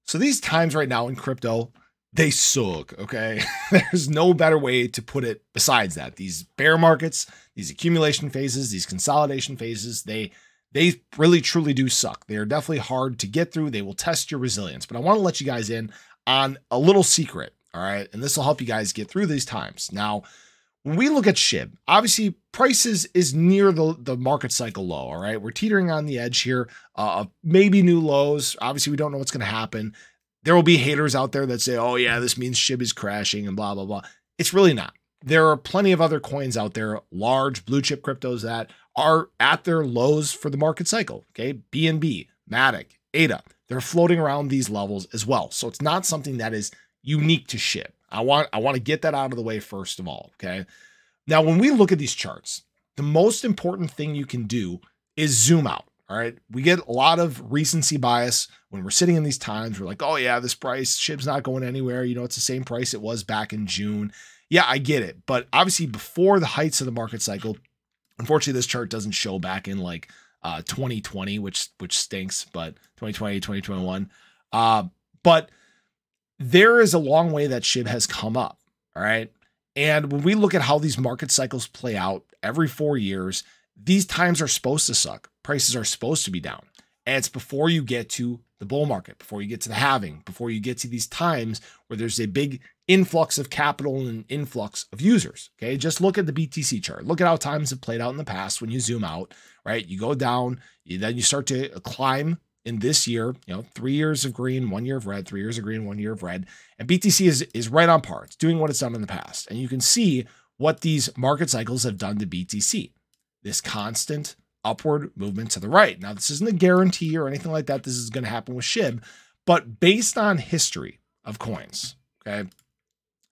So these times right now in crypto, they suck, okay? There's no better way to put it besides that. These bear markets, these accumulation phases, these consolidation phases, they really truly do suck. They are definitely hard to get through. They will test your resilience. But I want to let you guys in on a little secret, all right? And this will help you guys get through these times. Now, when we look at SHIB, obviously prices is near the market cycle low, all right? We're teetering on the edge here, maybe new lows. Obviously, we don't know what's going to happen. There will be haters out there that say, oh yeah, this means SHIB is crashing and blah, blah, blah. It's really not. There are plenty of other coins out there, large blue chip cryptos that are at their lows for the market cycle, okay? BNB, Matic, ADA, they're floating around these levels as well. So it's not something that is unique to SHIB. I want to get that out of the way first of all, okay? Now, when we look at these charts, the most important thing you can do is zoom out, all right? We get a lot of recency bias when we're sitting in these times. We're like, oh yeah, this price, SHIB's not going anywhere. You know, it's the same price it was back in June. Yeah, I get it. But obviously before the heights of the market cycle, unfortunately, this chart doesn't show back in like 2020, which stinks, but 2020, 2021. But there is a long way that SHIB has come up, all right? And when we look at how these market cycles play out every 4 years, these times are supposed to suck. Prices are supposed to be down. And it's before you get to the bull market, before you get to the halving, before you get to these times where there's a big influx of capital and an influx of users, okay? Just look at the BTC chart. Look at how times have played out in the past when you zoom out, right? You go down, then you start to climb in this year, 3 years of green, 1 year of red, 3 years of green, 1 year of red. And BTC is right on par. It's doing what it's done in the past. And you can see what these market cycles have done to BTC. This constant upward movement to the right. Now, this isn't a guarantee or anything like that. This is going to happen with SHIB, but based on history of coins, okay,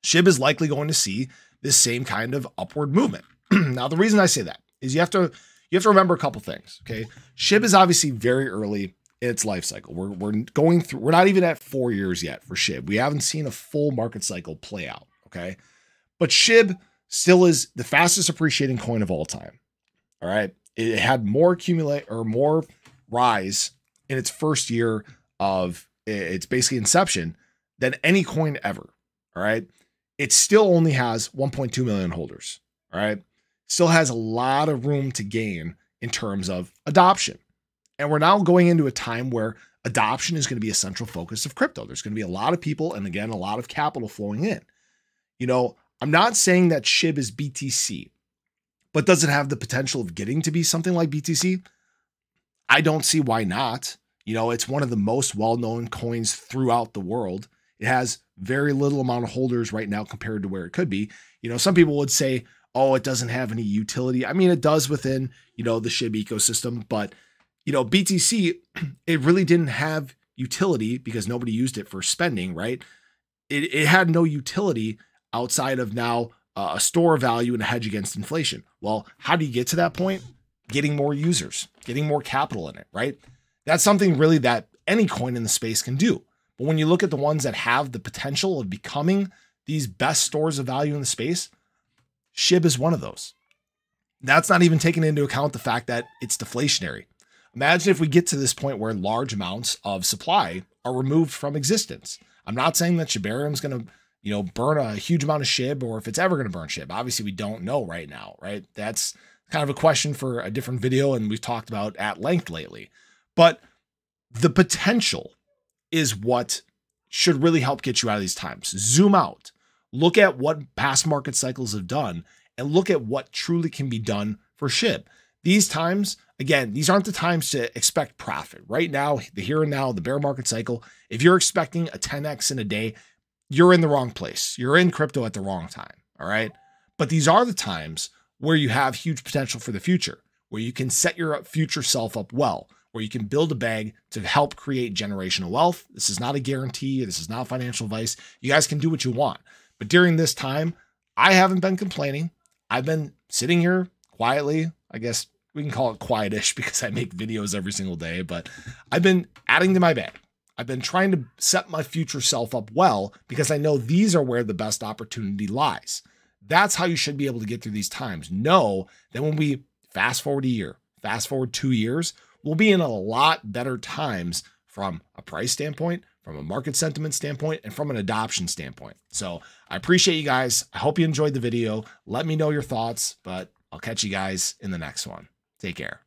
SHIB is likely going to see this same kind of upward movement. Now, the reason I say that is you have to remember a couple things, okay? SHIB is obviously very early in its life cycle. We're going through, we're not even at 4 years yet for SHIB. We haven't seen a full market cycle play out, okay? But SHIB still is the fastest appreciating coin of all time, all right? It had more accumulate or more rise in its first year of its basically inception than any coin ever, all right? It still only has 1.2 million holders, all right? Still has a lot of room to gain in terms of adoption. And we're now going into a time where adoption is going to be a central focus of crypto. There's going to be a lot of people and again, a lot of capital flowing in. I'm not saying that SHIB is BTC, but does it have the potential of getting to be something like BTC? I don't see why not. It's one of the most well-known coins throughout the world. It has very little amount of holders right now compared to where it could be. Some people would say, oh, it doesn't have any utility. I mean, it does within, the SHIB ecosystem, but, BTC, it really didn't have utility because nobody used it for spending, right? It had no utility outside of now a store of value and a hedge against inflation. Well, how do you get to that point? Getting more users, getting more capital in it, right? That's something really that any coin in the space can do. But when you look at the ones that have the potential of becoming these best stores of value in the space, SHIB is one of those. That's not even taking into account the fact that it's deflationary. Imagine if we get to this point where large amounts of supply are removed from existence. I'm not saying that shibarium is going to burn a huge amount of SHIB or if it's ever going to burn SHIB. Obviously, we don't know right now, right? That's kind of a question for a different video, and we've talked about at length lately. But the potential is what should really help get you out of these times. Zoom out, look at what past market cycles have done, and look at what truly can be done for SHIB. These times, again, these aren't the times to expect profit. Right now, the here and now, the bear market cycle, if you're expecting a 10x in a day, you're in the wrong place. You're in crypto at the wrong time, all right? But these are the times where you have huge potential for the future, where you can set your future self up well, where you can build a bag to help create generational wealth. This is not a guarantee. This is not financial advice. You guys can do what you want. But during this time, I haven't been complaining. I've been sitting here quietly. I guess we can call it quietish because I make videos every single day, but I've been adding to my bag. I've been trying to set my future self up well because I know these are where the best opportunity lies. That's how you should be able to get through these times. Know that when we fast forward a year, fast forward 2 years, we'll be in a lot better times from a price standpoint, from a market sentiment standpoint, and from an adoption standpoint. So I appreciate you guys. I hope you enjoyed the video. Let me know your thoughts, but I'll catch you guys in the next one. Take care.